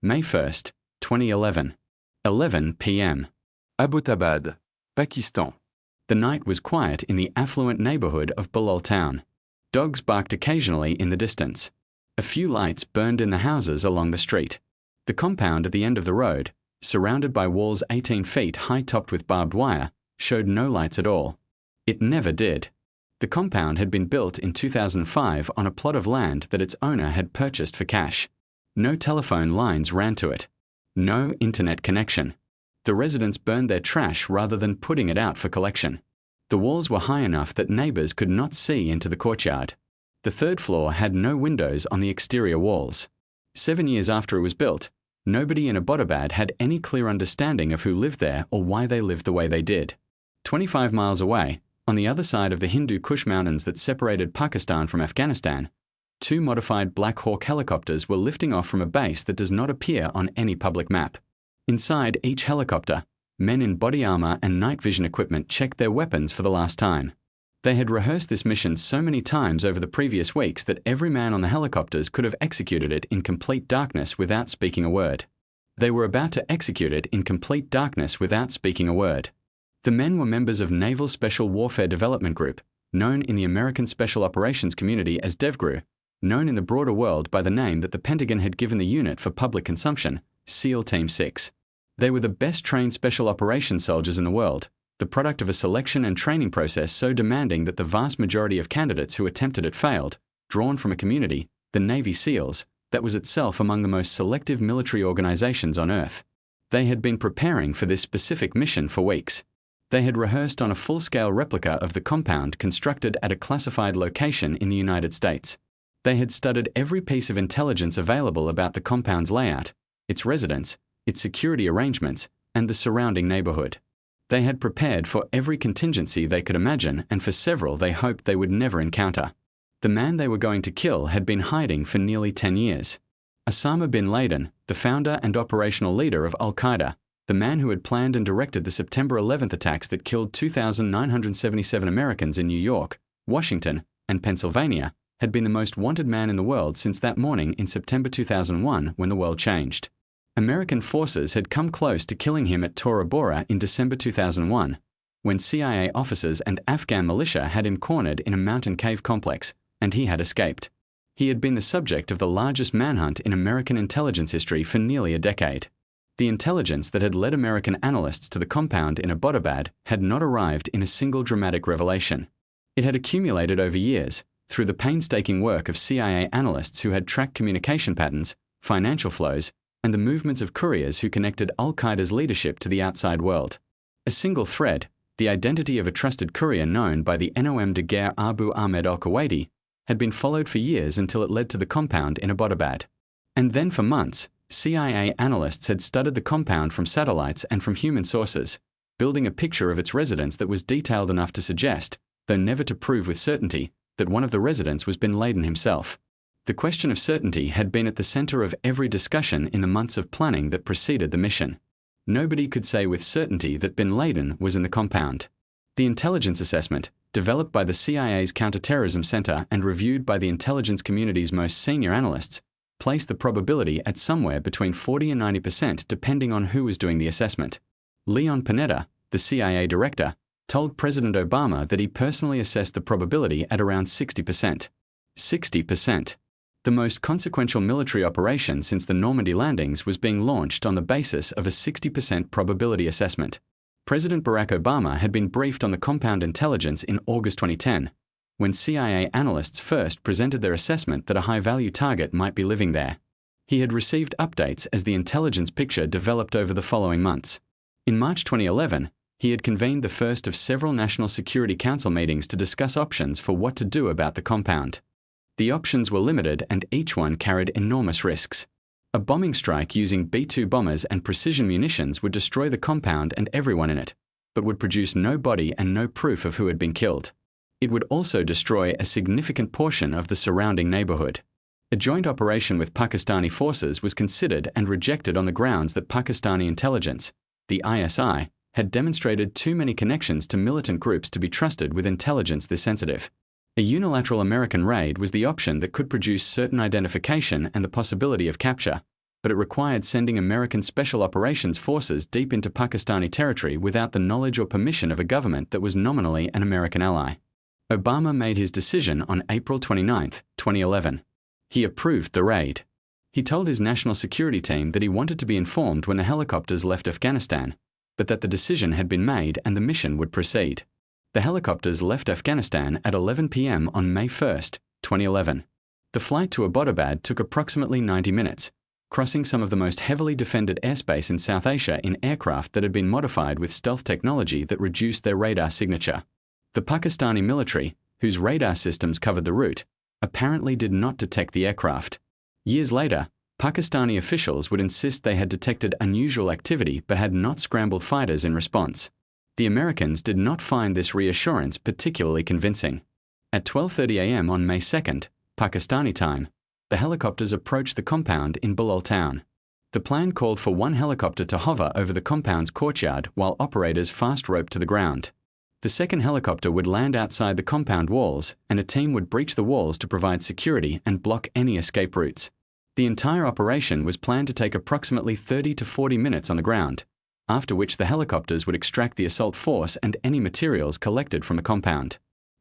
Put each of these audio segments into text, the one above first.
May 1, 2011, 11 p.m. Abbottabad, Pakistan. The night was quiet in the affluent neighborhood of Bilal town. Dogs barked occasionally in the distance. A few lights burned in the houses along the street. The compound at the end of the road, surrounded by walls 18 feet high topped with barbed wire, showed no lights at all. It never did. The compound had been built in 2005 on a plot of land that its owner had purchased for cash. No telephone lines ran to it. No internet connection. The residents burned their trash rather than putting it out for collection. The walls were high enough that neighbors could not see into the courtyard. The third floor had no windows on the exterior walls. 7 years after it was built, nobody in Abbottabad had any clear understanding of who lived there or why they lived the way they did. 25 miles away, on the other side of the Hindu Kush mountains that separated Pakistan from Afghanistan, 2 modified Black Hawk helicopters were lifting off from a base that does not appear on any public map. Inside each helicopter, men in body armor and night vision equipment checked their weapons for the last time. They had rehearsed this mission so many times over the previous weeks that every man on the helicopters could have executed it in complete darkness without speaking a word. They were about to execute it in complete darkness without speaking a word. The men were members of Naval Special Warfare Development Group, known in the American Special Operations community as DEVGRU, known in the broader world by the name that the Pentagon had given the unit for public consumption, SEAL Team 6. They were the best trained special operations soldiers in the world, the product of a selection and training process so demanding that the vast majority of candidates who attempted it failed, drawn from a community, the Navy SEALs, that was itself among the most selective military organizations on Earth. They had been preparing for this specific mission for weeks. They had rehearsed on a full-scale replica of the compound constructed at a classified location in the United States. They had studied every piece of intelligence available about the compound's layout, its residents, its security arrangements, and the surrounding neighborhood. They had prepared for every contingency they could imagine, and for several they hoped they would never encounter. The man they were going to kill had been hiding for nearly 10 years. Osama bin Laden, the founder and operational leader of Qaeda, the man who had planned and directed the September 11th attacks that killed 2,977 Americans in New York, Washington, and Pennsylvania, had been the most wanted man in the world since that morning in September 2001 when the world changed. American forces had come close to killing him at Tora Bora in December 2001, when CIA officers and Afghan militia had him cornered in a mountain cave complex, and he had escaped. He had been the subject of the largest manhunt in American intelligence history for nearly a decade. The intelligence that had led American analysts to the compound in Abbottabad had not arrived in a single dramatic revelation. It had accumulated over years, through the painstaking work of CIA analysts who had tracked communication patterns, financial flows, and the movements of couriers who connected Al-Qaeda's leadership to the outside world. A single thread, the identity of a trusted courier known by the nom de guerre Abu Ahmed al-Kuwaiti, had been followed for years until it led to the compound in Abbottabad. And then for months, CIA analysts had studied the compound from satellites and from human sources, building a picture of its residents that was detailed enough to suggest, though never to prove with certainty, that one of the residents was bin Laden himself. The question of certainty had been at the center of every discussion in the months of planning that preceded the mission. Nobody could say with certainty that bin Laden was in the compound. The intelligence assessment, developed by the CIA's Counterterrorism Center and reviewed by the intelligence community's most senior analysts, placed the probability at somewhere between 40 and 90% depending on who was doing the assessment. Leon Panetta, the CIA director, told President Obama that he personally assessed the probability at around 60%. 60%. The most consequential military operation since the Normandy landings was being launched on the basis of a 60% probability assessment. President Barack Obama had been briefed on the compound intelligence in August 2010, when CIA analysts first presented their assessment that a high-value target might be living there. He had received updates as the intelligence picture developed over the following months. In March 2011, he had convened the first of several National Security Council meetings to discuss options for what to do about the compound. The options were limited and each one carried enormous risks. A bombing strike using B-2 bombers and precision munitions would destroy the compound and everyone in it, but would produce no body and no proof of who had been killed. It would also destroy a significant portion of the surrounding neighborhood. A joint operation with Pakistani forces was considered and rejected on the grounds that Pakistani intelligence, the ISI, had demonstrated too many connections to militant groups to be trusted with intelligence this sensitive. A unilateral American raid was the option that could produce certain identification and the possibility of capture, but it required sending American Special Operations Forces deep into Pakistani territory without the knowledge or permission of a government that was nominally an American ally. Obama made his decision on April 29, 2011. He approved the raid. He told his national security team that he wanted to be informed when the helicopters left Afghanistan, but that the decision had been made and the mission would proceed. The helicopters left Afghanistan at 11 p.m. on May 1, 2011. The flight to Abbottabad took approximately 90 minutes, crossing some of the most heavily defended airspace in South Asia in aircraft that had been modified with stealth technology that reduced their radar signature. The Pakistani military, whose radar systems covered the route, apparently did not detect the aircraft. Years later, Pakistani officials would insist they had detected unusual activity but had not scrambled fighters in response. The Americans did not find this reassurance particularly convincing. At 12:30 a.m. on May 2nd, Pakistani time, the helicopters approached the compound in Bilal town. The plan called for one helicopter to hover over the compound's courtyard while operators fast-roped to the ground. The second helicopter would land outside the compound walls, and a team would breach the walls to provide security and block any escape routes. The entire operation was planned to take approximately 30 to 40 minutes on the ground, after which the helicopters would extract the assault force and any materials collected from the compound.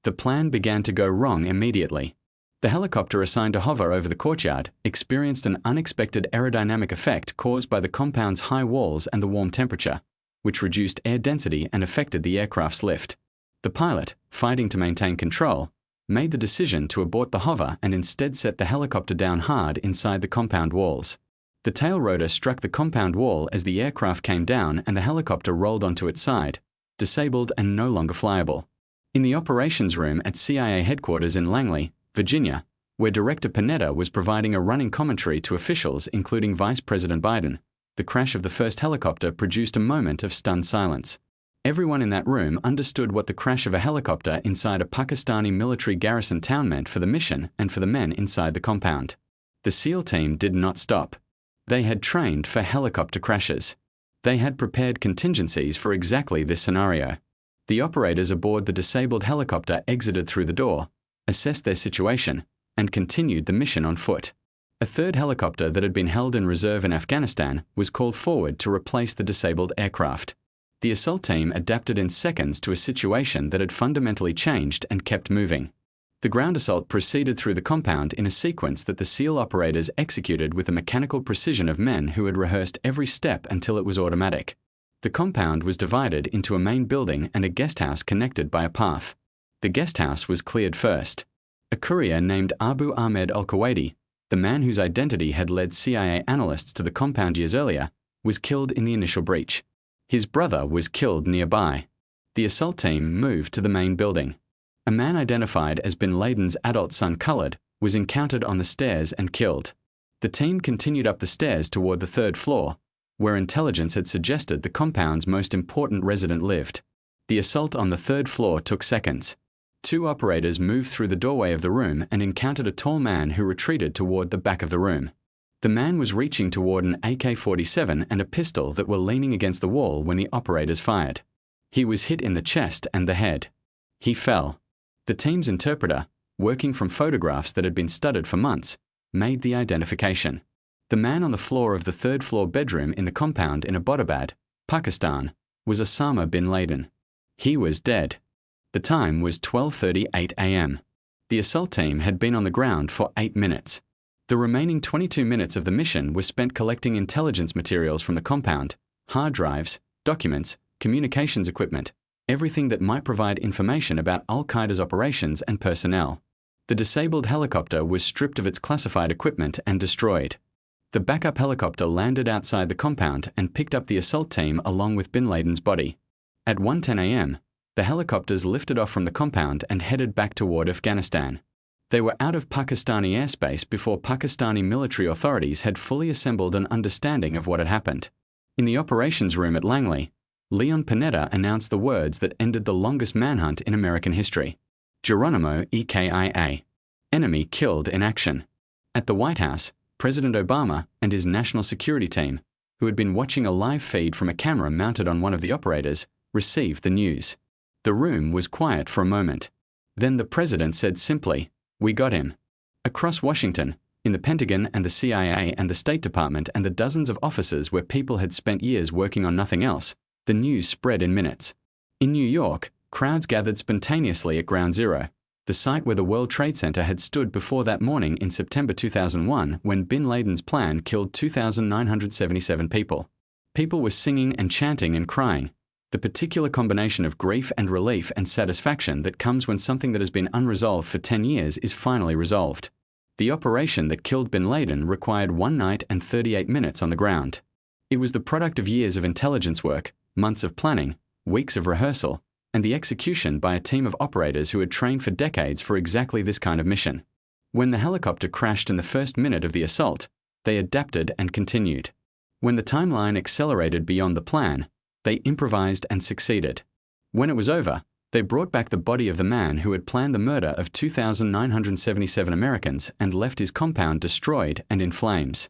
The plan began to go wrong immediately. The helicopter assigned to hover over the courtyard experienced an unexpected aerodynamic effect caused by the compound's high walls and the warm temperature, which reduced air density and affected the aircraft's lift. The pilot, fighting to maintain control, made the decision to abort the hover and instead set the helicopter down hard inside the compound walls. The tail rotor struck the compound wall as the aircraft came down and the helicopter rolled onto its side, disabled and no longer flyable. In the operations room at CIA headquarters in Langley, Virginia, where Director Panetta was providing a running commentary to officials including Vice President Biden, the crash of the first helicopter produced a moment of stunned silence. Everyone in that room understood what the crash of a helicopter inside a Pakistani military garrison town meant for the mission and for the men inside the compound. The SEAL team did not stop. They had trained for helicopter crashes. They had prepared contingencies for exactly this scenario. The operators aboard the disabled helicopter exited through the door, assessed their situation, and continued the mission on foot. A third helicopter that had been held in reserve in Afghanistan was called forward to replace the disabled aircraft. The assault team adapted in seconds to a situation that had fundamentally changed and kept moving. The ground assault proceeded through the compound in a sequence that the SEAL operators executed with the mechanical precision of men who had rehearsed every step until it was automatic. The compound was divided into a main building and a guest house connected by a path. The guest house was cleared first. A courier named Abu Ahmed al-Kuwaiti, the man whose identity had led CIA analysts to the compound years earlier, was killed in the initial breach. His brother was killed nearby. The assault team moved to the main building. A man identified as bin Laden's adult son Khalid was encountered on the stairs and killed. The team continued up the stairs toward the third floor, where intelligence had suggested the compound's most important resident lived. The assault on the third floor took seconds. Two operators moved through the doorway of the room and encountered a tall man who retreated toward the back of the room. The man was reaching toward an AK-47 and a pistol that were leaning against the wall when the operators fired. He was hit in the chest and the head. He fell. The team's interpreter, working from photographs that had been studied for months, made the identification. The man on the floor of the third-floor bedroom in the compound in Abbottabad, Pakistan, was Osama bin Laden. He was dead. The time was 12:38 a.m. The assault team had been on the ground for 8 minutes. The remaining 22 minutes of the mission were spent collecting intelligence materials from the compound, hard drives, documents, communications equipment, everything that might provide information about al-Qaeda's operations and personnel. The disabled helicopter was stripped of its classified equipment and destroyed. The backup helicopter landed outside the compound and picked up the assault team along with bin Laden's body. At 1:10 a.m., the helicopters lifted off from the compound and headed back toward Afghanistan. They were out of Pakistani airspace before Pakistani military authorities had fully assembled an understanding of what had happened. In the operations room at Langley, Leon Panetta announced the words that ended the longest manhunt in American history. Geronimo EKIA. Enemy killed in action. At the White House, President Obama and his national security team, who had been watching a live feed from a camera mounted on one of the operators, received the news. The room was quiet for a moment. Then the president said simply, "We got him." Across Washington, In the Pentagon and the CIA and the State Department and the dozens of offices where people had spent years working on nothing else, the news spread in minutes. In New York, crowds gathered spontaneously at Ground Zero, the site where the World Trade Center had stood before that morning in September 2001 when bin Laden's plan killed 2,977 people. People were singing and chanting and crying, the particular combination of grief and relief and satisfaction that comes when something that has been unresolved for 10 years is finally resolved. The operation that killed bin Laden required 1 night and 38 minutes on the ground. It was the product of years of intelligence work, months of planning, weeks of rehearsal, and the execution by a team of operators who had trained for decades for exactly this kind of mission. When the helicopter crashed in the first minute of the assault, they adapted and continued. When the timeline accelerated beyond the plan, they improvised and succeeded. When it was over, they brought back the body of the man who had planned the murder of 2,977 Americans and left his compound destroyed and in flames.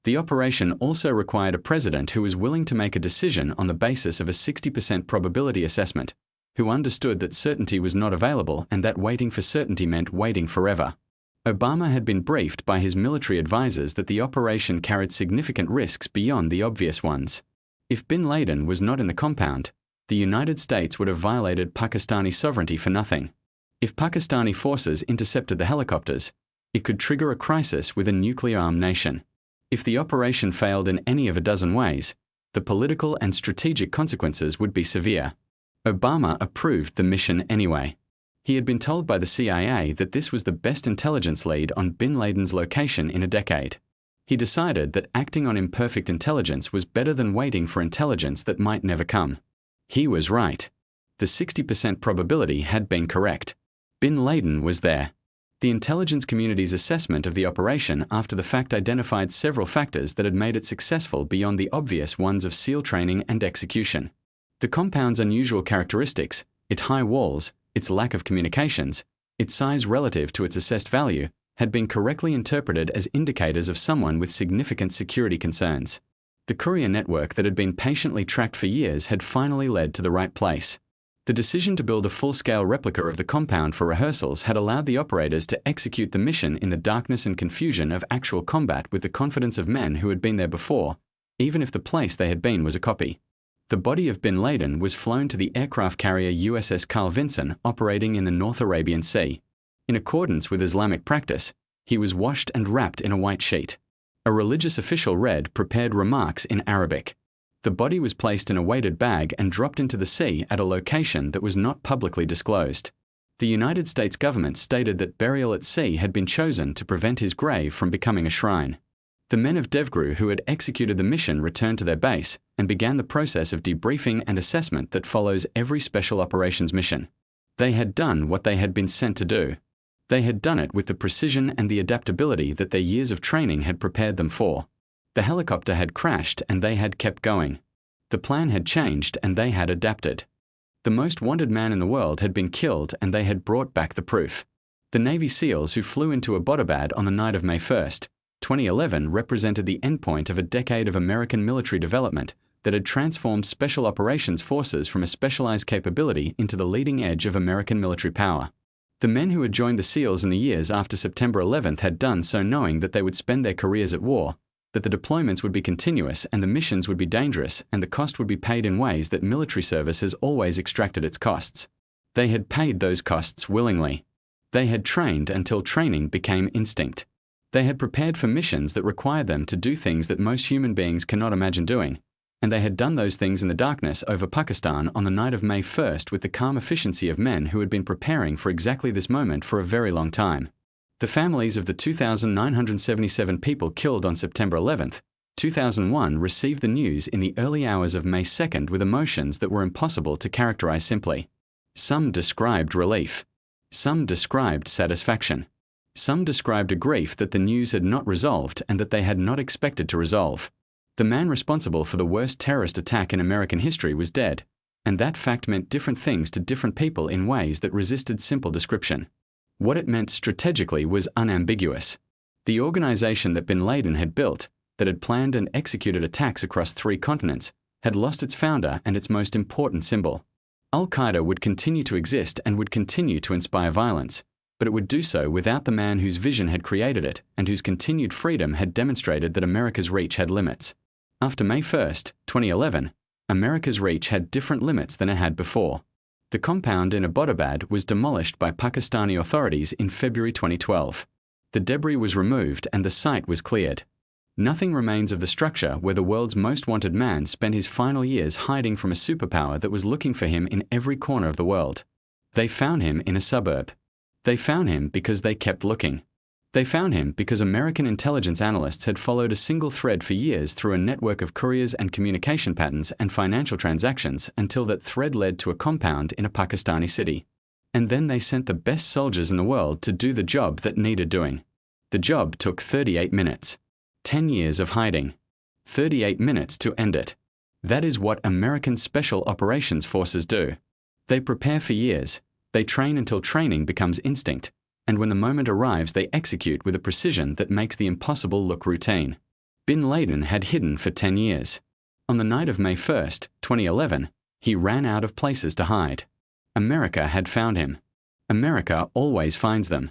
The operation also required a president who was willing to make a decision on the basis of a 60% probability assessment, who understood that certainty was not available and that waiting for certainty meant waiting forever. Obama had been briefed by his military advisors that the operation carried significant risks beyond the obvious ones. If bin Laden was not in the compound, the United States would have violated Pakistani sovereignty for nothing. If Pakistani forces intercepted the helicopters, it could trigger a crisis with a nuclear-armed nation. If the operation failed in any of a dozen ways, the political and strategic consequences would be severe. Obama approved the mission anyway. He had been told by the CIA that this was the best intelligence lead on bin Laden's location in a decade. He decided that acting on imperfect intelligence was better than waiting for intelligence that might never come. He was right. The 60% probability had been correct. Bin Laden was there. The intelligence community's assessment of the operation after the fact identified several factors that had made it successful beyond the obvious ones of SEAL training and execution. The compound's unusual characteristics, its high walls, its lack of communications, its size relative to its assessed value, had been correctly interpreted as indicators of someone with significant security concerns. The courier network that had been patiently tracked for years had finally led to the right place. The decision to build a full-scale replica of the compound for rehearsals had allowed the operators to execute the mission in the darkness and confusion of actual combat with the confidence of men who had been there before, even if the place they had been was a copy. The body of bin Laden was flown to the aircraft carrier USS Carl Vinson operating in the North Arabian Sea. In accordance with Islamic practice, he was washed and wrapped in a white sheet. A religious official read prepared remarks in Arabic. The body was placed in a weighted bag and dropped into the sea at a location that was not publicly disclosed. The United States government stated that burial at sea had been chosen to prevent his grave from becoming a shrine. The men of DEVGRU who had executed the mission returned to their base and began the process of debriefing and assessment that follows every special operations mission. They had done what they had been sent to do. They had done it with the precision and the adaptability that their years of training had prepared them for. The helicopter had crashed and they had kept going. The plan had changed and they had adapted. The most wanted man in the world had been killed and they had brought back the proof. The Navy SEALs who flew into Abbottabad on the night of May 1st, 2011 represented the endpoint of a decade of American military development that had transformed Special Operations Forces from a specialized capability into the leading edge of American military power. The men who had joined the SEALs in the years after September 11th had done so knowing that they would spend their careers at war, that the deployments would be continuous and the missions would be dangerous and the cost would be paid in ways that military service has always extracted its costs. They had paid those costs willingly. They had trained until training became instinct. They had prepared for missions that required them to do things that most human beings cannot imagine doing, and they had done those things in the darkness over Pakistan on the night of May 1st with the calm efficiency of men who had been preparing for exactly this moment for a very long time. The families of the 2,977 people killed on September 11th, 2001 received the news in the early hours of May 2nd with emotions that were impossible to characterize simply. Some described relief. Some described satisfaction. Some described a grief that the news had not resolved and that they had not expected to resolve. The man responsible for the worst terrorist attack in American history was dead, and that fact meant different things to different people in ways that resisted simple description. What it meant strategically was unambiguous. The organization that bin Laden had built, that had planned and executed attacks across 3 continents, had lost its founder and its most important symbol. Al-Qaeda would continue to exist and would continue to inspire violence, but it would do so without the man whose vision had created it and whose continued freedom had demonstrated that America's reach had limits. After May 1st, 2011, America's reach had different limits than it had before. The compound in Abbottabad was demolished by Pakistani authorities in February 2012. The debris was removed and the site was cleared. Nothing remains of the structure where the world's most wanted man spent his final years hiding from a superpower that was looking for him in every corner of the world. They found him in a suburb. They found him because they kept looking. They found him because American intelligence analysts had followed a single thread for years through a network of couriers and communication patterns and financial transactions until that thread led to a compound in a Pakistani city. And then they sent the best soldiers in the world to do the job that needed doing. The job took 38 minutes. 10 years of hiding. 38 minutes to end it. That is what American Special Operations Forces do. They prepare for years. They train until training becomes instinct. And when the moment arrives, they execute with a precision that makes the impossible look routine. Bin Laden had hidden for 10 years. On the night of May 1st, 2011, he ran out of places to hide. America had found him. America always finds them.